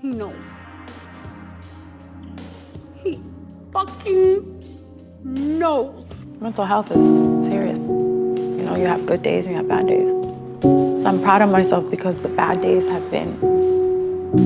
He knows. He fucking knows. Mental health is serious. You know, you have good days and you have bad days. So I'm proud of myself because the bad days have been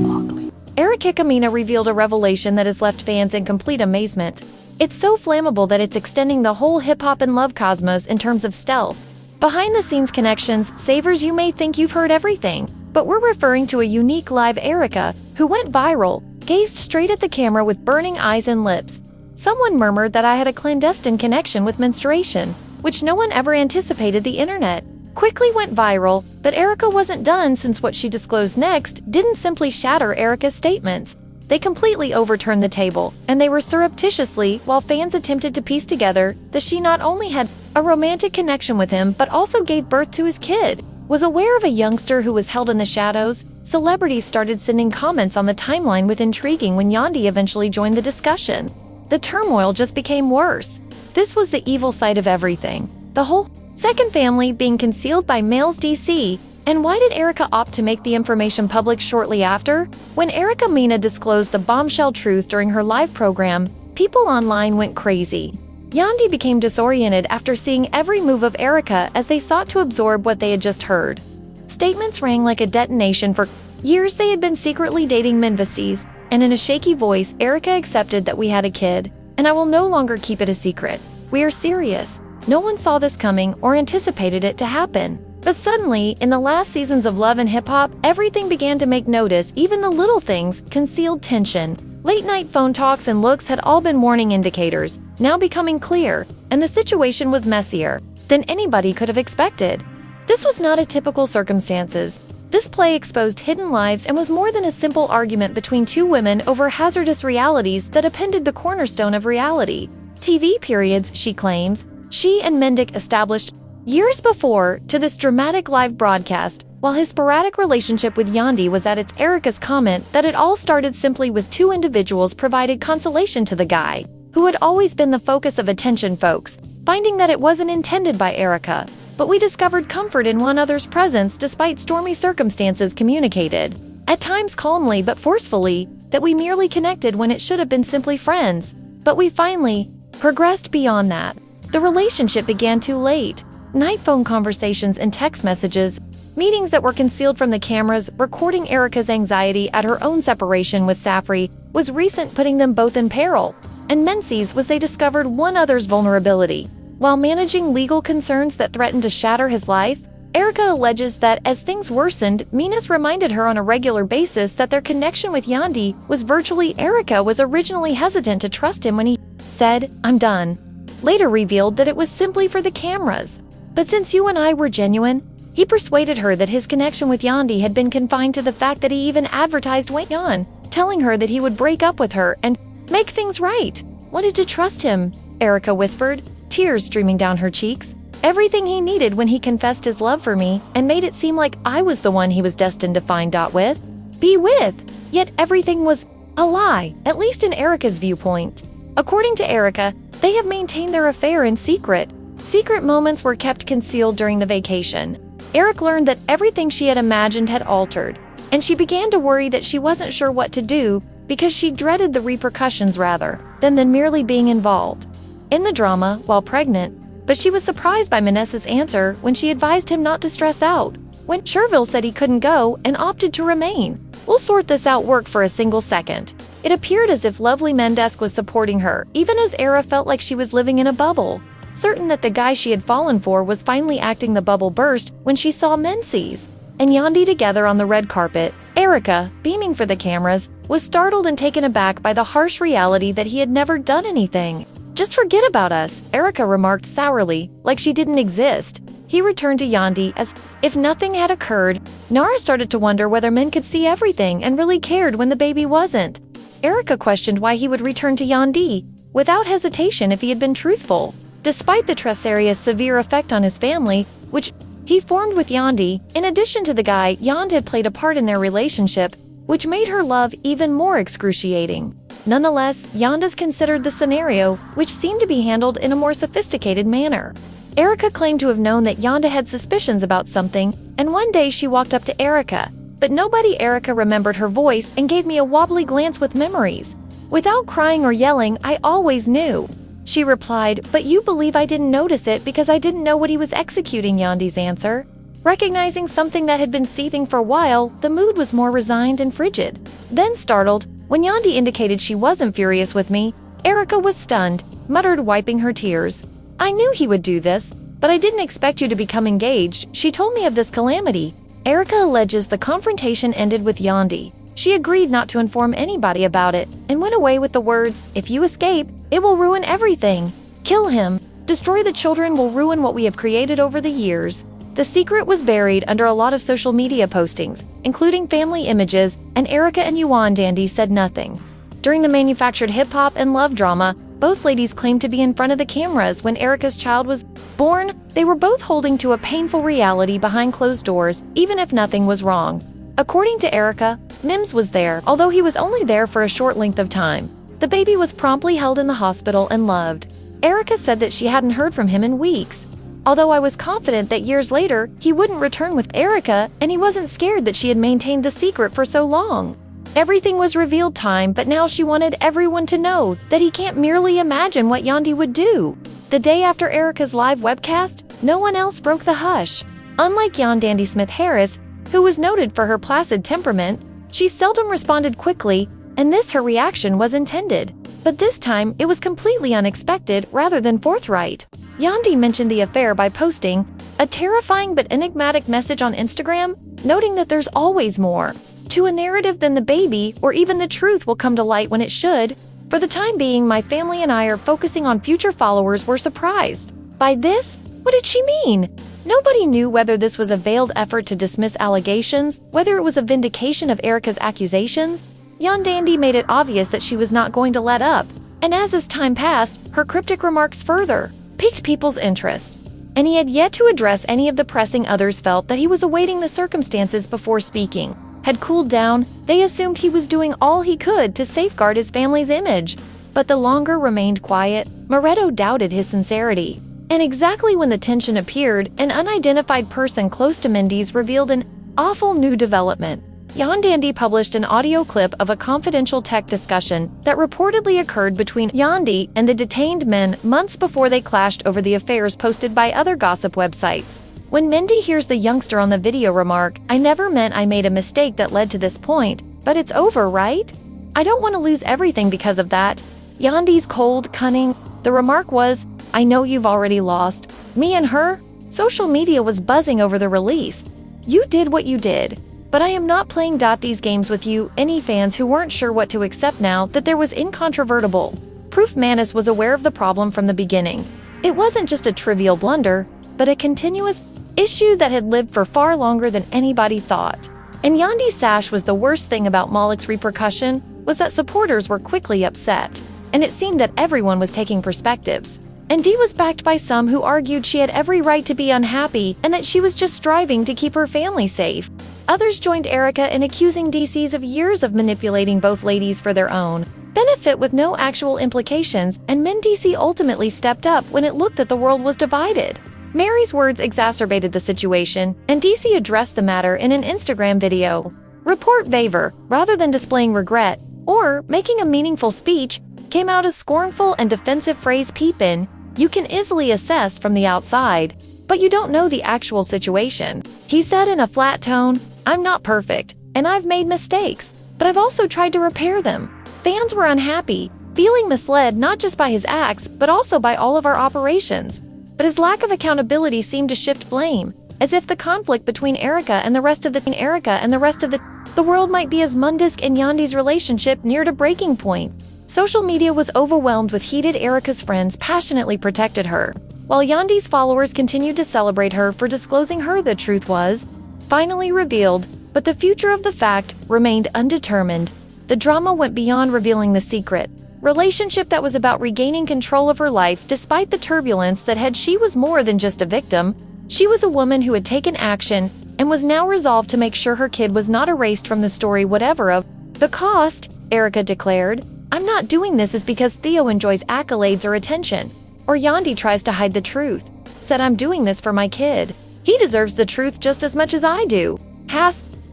ugly. Erica Mena revealed a revelation that has left fans in complete amazement. It's so flammable that it's extending the whole hip-hop and love cosmos in terms of stealth. Behind-the-scenes connections, savers, you may think you've heard everything, but we're referring to a unique live Erica who went viral, gazed straight at the camera with burning eyes and lips. Someone murmured that I had a clandestine connection with menstruation, which no one ever anticipated. The internet quickly went viral, but Erica wasn't done, since what she disclosed next didn't simply shatter Erica's statements. They completely overturned the table, and they were surreptitiously, while fans attempted to piece together that she not only had a romantic connection with him but also gave birth to his kid, was aware of a youngster who was held in the shadows. Celebrities started sending comments on the timeline with intriguing when Yandy eventually joined the discussion. The turmoil just became worse. This was the evil side of everything. The whole second family being concealed by Mendeecees. And why did Erica opt to make the information public shortly after? When Erica Mena disclosed the bombshell truth during her live program, people online went crazy. Yandy became disoriented after seeing every move of Erica as they sought to absorb what they had just heard. Statements rang like a detonation. For years they had been secretly dating Mendeecees, and in a shaky voice, Erica accepted that we had a kid, and I will no longer keep it a secret. We are serious. No one saw this coming or anticipated it to happen. But suddenly, in the last seasons of Love and Hip Hop, everything began to make notice. Even the little things concealed tension. Late-night phone talks and looks had all been warning indicators, now becoming clear, and the situation was messier than anybody could have expected. This was not a typical circumstances. This play exposed hidden lives and was more than a simple argument between two women over hazardous realities that appended the cornerstone of reality. TV periods, she claims, she and Mendeecees established years before to this dramatic live broadcast, while his sporadic relationship with Yandy was at its. Erica's comment that it all started simply with two individuals provided consolation to the guy, who had always been the focus of attention. Folks, finding that it wasn't intended by Erica, but we discovered comfort in one another's presence despite stormy circumstances, communicated, at times calmly but forcefully, that we merely connected when it should have been simply friends. But we finally progressed beyond that. The relationship began too late. Night phone conversations and text messages, meetings that were concealed from the cameras, recording Erica's anxiety at her own separation with Safri was recent, putting them both in peril. And Mendeecees was they discovered one other's vulnerability. While managing legal concerns that threatened to shatter his life, Erica alleges that as things worsened, Mendeecees reminded her on a regular basis that their connection with Yandy was virtually. Erica was originally hesitant to trust him when he said, "I'm done." Later revealed that it was simply for the cameras. But since you and I were genuine, he persuaded her that his connection with Yandy had been confined to the fact that he even advertised Yandy, telling her that he would break up with her and make things right. Wanted to trust him, Erica whispered, tears streaming down her cheeks. Everything he needed when he confessed his love for me and made it seem like I was the one he was destined to be with. Yet everything was a lie, at least in Erica's viewpoint. According to Erica, they have maintained their affair in secret. Secret moments were kept concealed during the vacation. Eric learned that everything she had imagined had altered, and she began to worry that she wasn't sure what to do because she dreaded the repercussions rather than merely being involved in the drama while pregnant. But she was surprised by Mendeecees' answer when she advised him not to stress out. When Sherville said he couldn't go and opted to remain. "We'll sort this out," worked for a single second. It appeared as if lovely Mendeecees was supporting her, even as Era felt like she was living in a bubble. Certain that the guy she had fallen for was finally acting, the bubble burst when she saw Mendeecees and Yandy together on the red carpet. Erica, beaming for the cameras, was startled and taken aback by the harsh reality that he had never done anything. "Just forget about us," Erica remarked sourly, like she didn't exist. He returned to Yandy as if nothing had occurred. Nara started to wonder whether men could see everything and really cared when the baby wasn't. Erica questioned why he would return to Yandy without hesitation if he had been truthful. Despite the Tressaria's severe effect on his family, which he formed with Yandy, in addition to the guy, Yandy had played a part in their relationship, which made her love even more excruciating. Nonetheless, Yandy's considered the scenario, which seemed to be handled in a more sophisticated manner. Erica claimed to have known that Yandy had suspicions about something, and one day she walked up to Erica, But nobody. Erica remembered her voice and gave me a wobbly glance with memories. Without crying or yelling, I always knew. She replied, but you believe I didn't notice it because I didn't know what he was executing. Yandy's answer. Recognizing something that had been seething for a while, the mood was more resigned and frigid. Then startled, when Yandy indicated she wasn't furious with me, Erica was stunned, muttered, wiping her tears. I knew he would do this, but I didn't expect you to become engaged. She told me of this calamity. Erica alleges the confrontation ended with Yandy. She agreed not to inform anybody about it and went away with the words, if you escape, it will ruin everything. Kill him. Destroy the children will ruin what we have created over the years. The secret was buried under a lot of social media postings, including family images, and Erica and Yandy said nothing. During the manufactured hip-hop and love drama, both ladies claimed to be in front of the cameras when Erica's child was born. They were both holding to a painful reality behind closed doors, even if nothing was wrong. According to Erica, Mims was there, although he was only there for a short length of time. The baby was promptly held in the hospital and loved. Erica said that she hadn't heard from him in weeks. Although I was confident that years later, he wouldn't return with Erica, and he wasn't scared that she had maintained the secret for so long. Everything was revealed time, but now she wanted everyone to know that he can't merely imagine what Yandy would do. The day after Erica's live webcast, no one else broke the hush. Unlike Yandy Smith-Harris, who was noted for her placid temperament, she seldom responded quickly, and her reaction was intended. But this time, it was completely unexpected rather than forthright. Yandy mentioned the affair by posting a terrifying but enigmatic message on Instagram, noting that there's always more to a narrative than the baby, or even the truth will come to light when it should. For the time being, my family and I are focusing on future followers. Were surprised by this. What did she mean? Nobody knew whether this was a veiled effort to dismiss allegations, whether it was a vindication of Erica's accusations. Yandy made it obvious that she was not going to let up, and as time passed, her cryptic remarks further piqued people's interest. And he had yet to address any of the pressing. Others felt that he was awaiting the circumstances before speaking. Had cooled down, they assumed he was doing all he could to safeguard his family's image. But the longer remained quiet, Moretto doubted his sincerity. And exactly when the tension appeared, an unidentified person close to Mendeecees revealed an awful new development. Yandy published an audio clip of a confidential tech discussion that reportedly occurred between Yandy and the detained men months before they clashed over the affairs posted by other gossip websites. When Mendy hears the youngster on the video remark, I never meant I made a mistake that led to this point, but it's over, right? I don't want to lose everything because of that. Yandy's cold, cunning. The remark was, I know you've already lost. Me and her? Social media was buzzing over the release. You did what you did. But I am not playing these games with you. Any fans who weren't sure what to accept now that there was incontrovertible proof. Mena was aware of the problem from the beginning. It wasn't just a trivial blunder, but a continuous issue that had lived for far longer than anybody thought. And Yandy's sash was the worst thing about Moloch's repercussion, was that supporters were quickly upset, and it seemed that everyone was taking perspectives. And Dee was backed by some who argued she had every right to be unhappy and that she was just striving to keep her family safe. Others joined Erica in accusing DCs of years of manipulating both ladies for their own benefit with no actual implications, and Mendeecees ultimately stepped up when it looked that the world was divided. Mary's words exacerbated the situation, and DC addressed the matter in an Instagram video. Report Favor, rather than displaying regret or making a meaningful speech, came out as scornful and defensive phrase peep-in. You can easily assess from the outside, but you don't know the actual situation. He said in a flat tone, I'm not perfect, and I've made mistakes, but I've also tried to repair them. Fans were unhappy, feeling misled not just by his acts, but also by all of our operations. But his lack of accountability seemed to shift blame, as if the conflict between Erica and the rest of the world might be as Mendeecees and Yandy's relationship neared a breaking point. Social media was overwhelmed with heated. Erica's friends passionately protected her, while Yandy's followers continued to celebrate her for disclosing her. The truth was finally revealed, but the future of the fact remained undetermined. The drama went beyond revealing the secret relationship that was about regaining control of her life despite the turbulence that had. She was more than just a victim. She was a woman who had taken action and was now resolved to make sure her kid was not erased from the story, whatever of the cost. Erica declared, I'm not doing this because Theo enjoys accolades or attention, or Yandy tries to hide the truth. Said I'm doing this for my kid. He deserves the truth just as much as I do.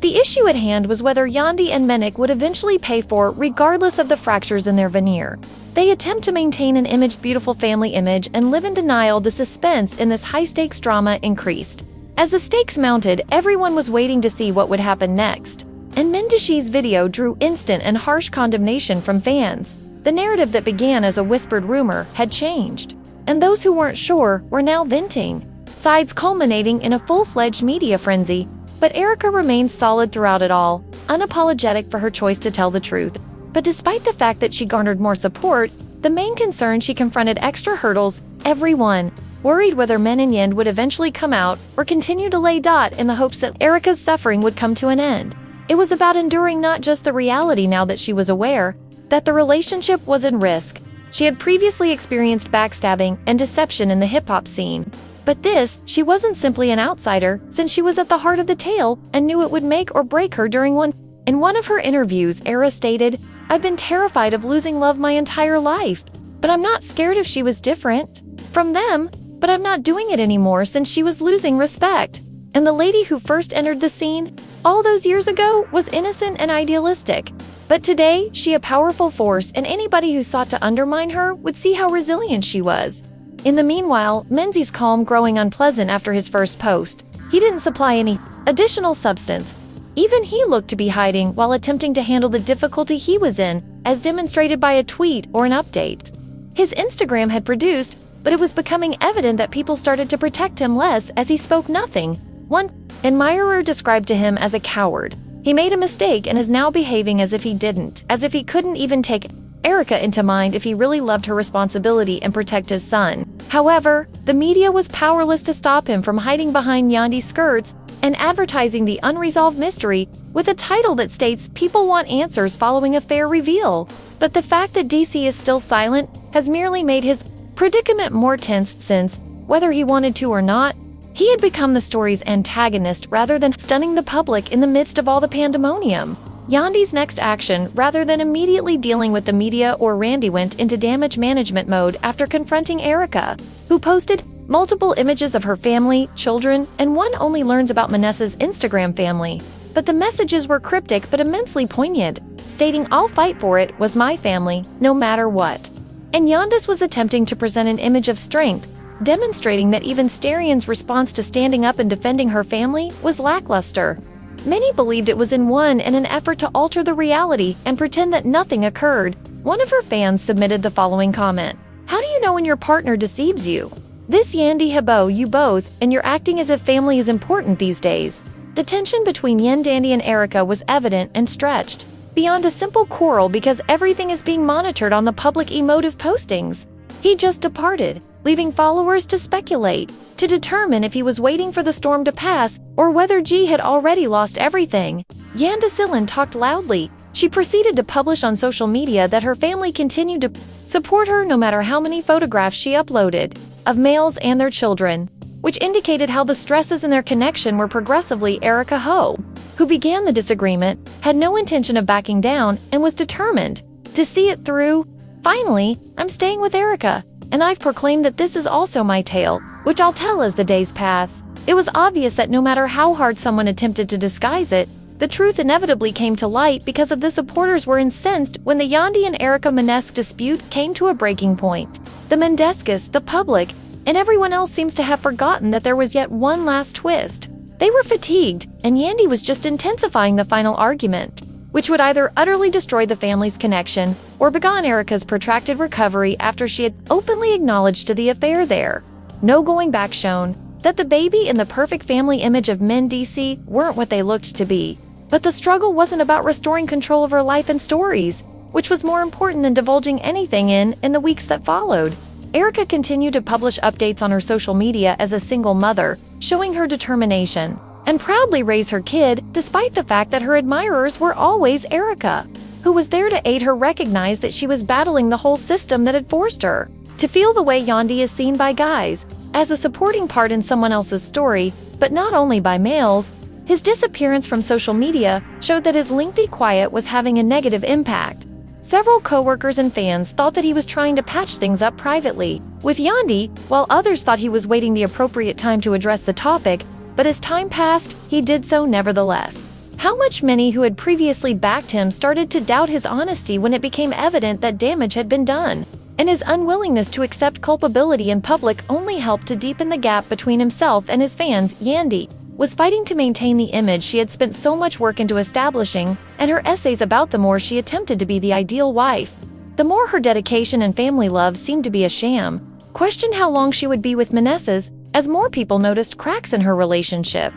The issue at hand was whether Yandy and Mena would eventually pay for, regardless of the fractures in their veneer. They attempt to maintain an beautiful family image and live in denial. The suspense in this high-stakes drama increased. As the stakes mounted, everyone was waiting to see what would happen next. And Mendeecees' video drew instant and harsh condemnation from fans. The narrative that began as a whispered rumor had changed, and those who weren't sure were now venting, sides culminating in a full-fledged media frenzy. But Erica remained solid throughout it all, unapologetic for her choice to tell the truth. But despite the fact that she garnered more support, the main concern she confronted extra hurdles. Everyone worried whether Mena and Yandy would eventually come out or continue to lay dot in the hopes that Erica's suffering would come to an end. It was about enduring not just the reality now that she was aware that the relationship was in risk. She had previously experienced backstabbing and deception in the hip-hop scene. But this, she wasn't simply an outsider, since she was at the heart of the tale and knew it would make or break her during one. In one of her interviews, Era stated, "I've been terrified of losing love my entire life, but I'm not scared if she was different from them, but I'm not doing it anymore since she was losing respect." And the lady who first entered the scene all those years ago was innocent and idealistic. But today, she a powerful force, and anybody who sought to undermine her would see how resilient she was. In the meanwhile, Mendeecees' calm growing unpleasant after his first post. He didn't supply any additional substance. Even he looked to be hiding while attempting to handle the difficulty he was in, as demonstrated by a tweet or an update. His Instagram had produced, but it was becoming evident that people started to protect him less as he spoke nothing. One admirer described to him as a coward. He made a mistake and is now behaving as if he didn't, as if he couldn't even take Erica into mind if he really loved her responsibility and protect his son. However, the media was powerless to stop him from hiding behind Yandy's skirts and advertising the unresolved mystery with a title that states people want answers following a fair reveal. But the fact that DC is still silent has merely made his predicament more tense since, whether he wanted to or not, he had become the story's antagonist rather than stunning the public in the midst of all the pandemonium. Yandy's next action, rather than immediately dealing with the media or Randy, went into damage management mode after confronting Erica, who posted multiple images of her family, children, and one only learns about Mendeecees' Instagram family. But the messages were cryptic but immensely poignant, stating "I'll fight for it, was my family, no matter what." And Yandy was attempting to present an image of strength, demonstrating that even Starian's response to standing up and defending her family was lackluster. Many believed it was in an effort to alter the reality and pretend that nothing occurred. One of her fans submitted the following comment: "How do you know when your partner deceives you? This Yandy Hebo you both, and you're acting as if family is important these days." The tension between Yandy and Erica was evident and stretched beyond a simple quarrel because everything is being monitored on the public emotive postings. He just departed, leaving followers to speculate, to determine if he was waiting for the storm to pass or whether G had already lost everything. Yandy talked loudly. She proceeded to publish on social media that her family continued to support her no matter how many photographs she uploaded of males and their children, which indicated how the stresses in their connection were progressively. Erica Ho, who began the disagreement, had no intention of backing down and was determined to see it through. "Finally, I'm staying with Erica, and I've proclaimed that this is also my tale, which I'll tell as the days pass." It was obvious that no matter how hard someone attempted to disguise it, the truth inevitably came to light because of the supporters were incensed when the Yandy and Erica Mendeecees dispute came to a breaking point. The Mendeecees, the public, and everyone else seems to have forgotten that there was yet one last twist. They were fatigued, and Yandy was just intensifying the final argument, which would either utterly destroy the family's connection or begone Erica's protracted recovery after she had openly acknowledged to the affair there. No going back shown that the baby and the perfect family image of Mendeecees weren't what they looked to be. But the struggle wasn't about restoring control of her life and stories, which was more important than divulging anything in the weeks that followed. Erica continued to publish updates on her social media as a single mother, showing her determination, and proudly raise her kid despite the fact that her admirers were always Erica, who was there to aid her recognize that she was battling the whole system that had forced her to feel the way Yandy is seen by guys, as a supporting part in someone else's story, but not only by males. His disappearance from social media showed that his lengthy quiet was having a negative impact. Several coworkers and fans thought that he was trying to patch things up privately with Yandy, while others thought he was waiting the appropriate time to address the topic, but as time passed, he did so nevertheless. How much many who had previously backed him started to doubt his honesty when it became evident that damage had been done, and his unwillingness to accept culpability in public only helped to deepen the gap between himself and his fans. Yandy was fighting to maintain the image she had spent so much work into establishing, and her essays about the more she attempted to be the ideal wife, the more her dedication and family love seemed to be a sham. Questioned how long she would be with Mendeecees, as more people noticed cracks in her relationship.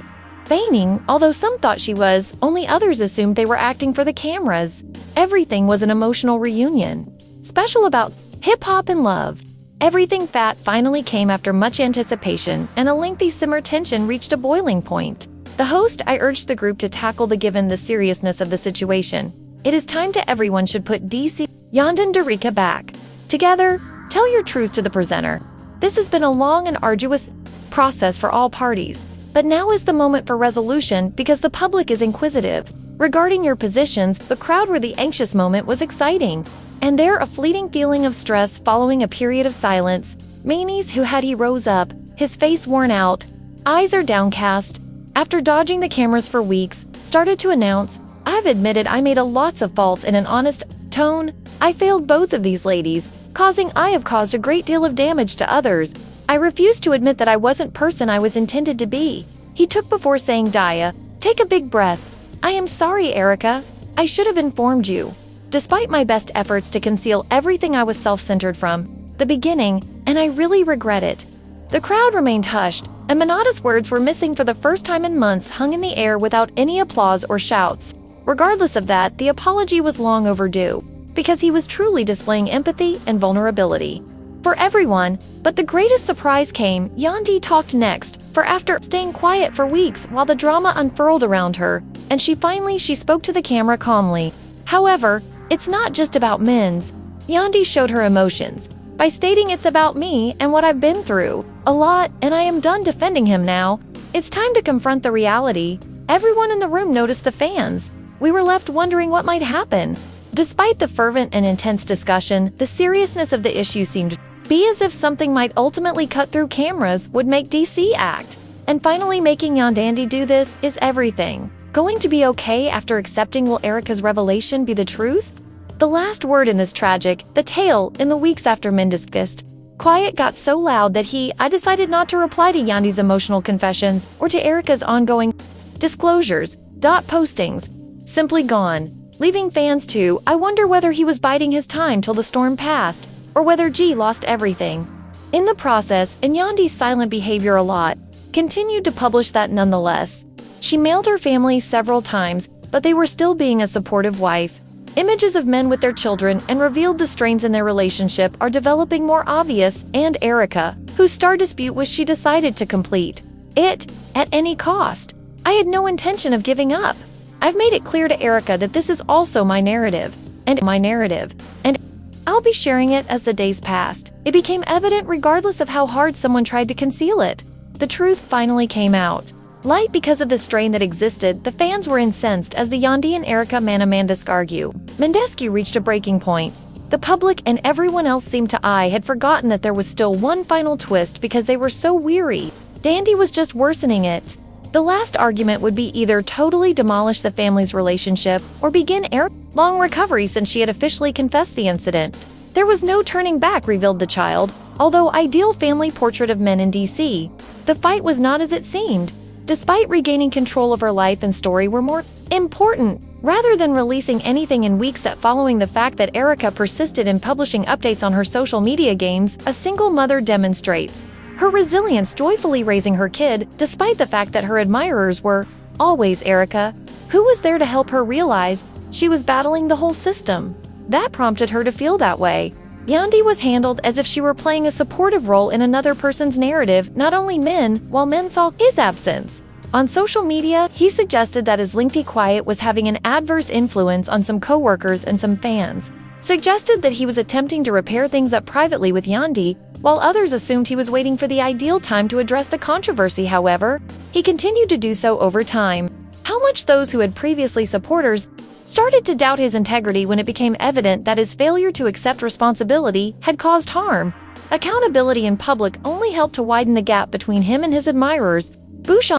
Feigning, although some thought she was, only others assumed they were acting for the cameras. Everything was an emotional reunion. Special about hip-hop and love. Everything fat finally came after much anticipation, and a lengthy simmer tension reached a boiling point. The host, I urged the group to tackle given the seriousness of the situation. It is time to everyone should put DC, Yandy and Derika back. Together, tell your truth to the presenter. This has been a long and arduous process for all parties. But now is the moment for resolution because the public is inquisitive. Regarding your positions, the crowd where the anxious moment was exciting. And there a fleeting feeling of stress following a period of silence. Mendeecees, who had he rose up, his face worn out, eyes are downcast. After dodging the cameras for weeks, started to announce, I've admitted I made lots of faults in an honest tone. I failed both of these ladies, I have caused a great deal of damage to others. I refuse to admit that I wasn't person I was intended to be. He took before saying, Dia, take a big breath. I am sorry, Erica. I should have informed you. Despite my best efforts to conceal everything I was self-centered from the beginning, and I really regret it. The crowd remained hushed, and Mena's words were missing for the first time in months, hung in the air without any applause or shouts. Regardless of that, the apology was long overdue, because he was truly displaying empathy and vulnerability for everyone. But the greatest surprise came. Yandy talked next, for after staying quiet for weeks while the drama unfurled around her, and she spoke to the camera calmly. However, it's not just about men's. Yandy showed her emotions by stating, it's about me and what I've been through a lot, and I am done defending him now. It's time to confront the reality. Everyone in the room noticed the fans. We were left wondering what might happen. Despite the fervent and intense discussion, the seriousness of the issue seemed to be as if something might ultimately cut through cameras would make DC act. And finally making Yandy do this. Is everything going to be okay after accepting? Will Erica's revelation be the truth? The last word in this tragic, the tale, in the weeks after Mendeecees' quiet got so loud that I decided not to reply to Yandy's emotional confessions or to Erica's ongoing disclosures. Postings. Simply gone. Leaving fans to, I wonder whether he was biding his time till the storm passed, or whether G lost everything. In the process, and Yandy's silent behavior a lot, continued to publish that nonetheless. She mailed her family several times, but they were still being a supportive wife. Images of men with their children and revealed the strains in their relationship are developing more obvious, and Erica, whose star dispute was she decided to complete it at any cost. I had no intention of giving up. I've made it clear to Erica that this is also my narrative, and I'll be sharing it as the days passed. It became evident regardless of how hard someone tried to conceal it. The truth finally came out. Light because of the strain that existed, the fans were incensed as the Yandy and Erica Mendeecees argue. Mendeecees reached a breaking point. The public and everyone else seemed to had forgotten that there was still one final twist because they were so weary. Yandy was just worsening it. The last argument would be either totally demolish the family's relationship or begin long recovery since she had officially confessed the incident. There was no turning back, revealed the child, although ideal family portrait of men in DC. The fight was not as it seemed. Despite regaining control of her life and story were more important, rather than releasing anything in weeks that following the fact that Erica persisted in publishing updates on her social media games, a single mother demonstrates her resilience, joyfully raising her kid, despite the fact that her admirers were always Erica, who was there to help her realize she was battling the whole system. That prompted her to feel that way. Yandy was handled as if she were playing a supportive role in another person's narrative, not only while men saw his absence. On social media, he suggested that his lengthy quiet was having an adverse influence on some coworkers and some fans. Suggested that he was attempting to repair things up privately with Yandy, while others assumed he was waiting for the ideal time to address the controversy. However, he continued to do so over time. How much those who had previously supporters started to doubt his integrity when it became evident that his failure to accept responsibility had caused harm. Accountability in public only helped to widen the gap between him and his admirers. Bush